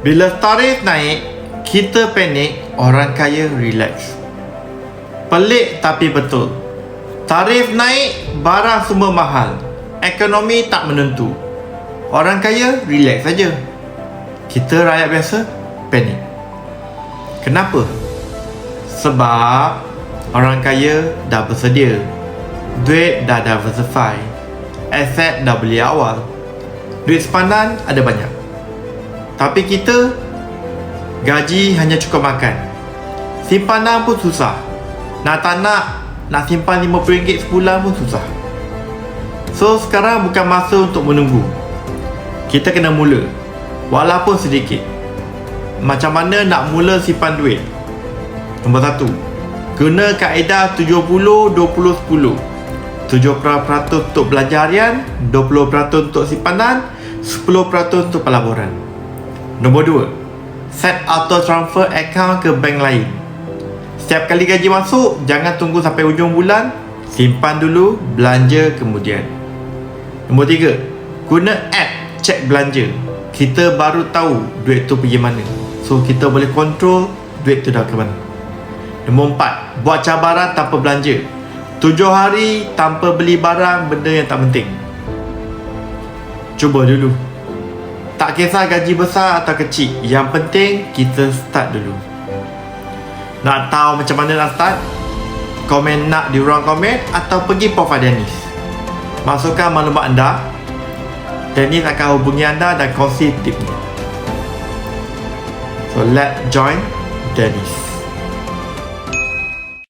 Bila tarif naik, kita panik, orang kaya relax. Pelik tapi betul. Tarif naik, barang semua mahal. Ekonomi tak menentu. Orang kaya relax saja. Kita rakyat biasa panik. Kenapa? Sebab orang kaya dah bersedia. Duit dah diversify. Aset dah beli awal. Duit sepadan ada banyak. Tapi kita gaji hanya cukup makan. Simpanan pun susah. Nak simpan RM50 sebulan pun susah. So sekarang bukan masa untuk menunggu. Kita kena mula, walaupun sedikit. Macam mana nak mula simpan duit? Nombor 1, guna kaedah 70-20-10. 70% untuk belanja harian, 20% untuk simpanan, 10% untuk pelaburan. Nombor 2, set auto transfer account ke bank lain. Setiap kali gaji masuk, jangan tunggu sampai hujung bulan. Simpan dulu, belanja kemudian. Nombor 3, guna app cek belanja. Kita baru tahu duit tu pergi mana. So kita boleh kontrol duit tu dah ke mana. Nombor 4, buat cabaran tanpa belanja. 7 hari tanpa beli barang benda yang tak penting. Cuba dulu. Tak kisah gaji besar atau kecil, yang penting kita start dulu. Nak tahu macam mana nak start? Komen nak di ruang komen atau pergi Profile Dennis. Masukkan maklumat anda. Dennis akan hubungi anda dan kongsi tipnya. So let's join Dennis.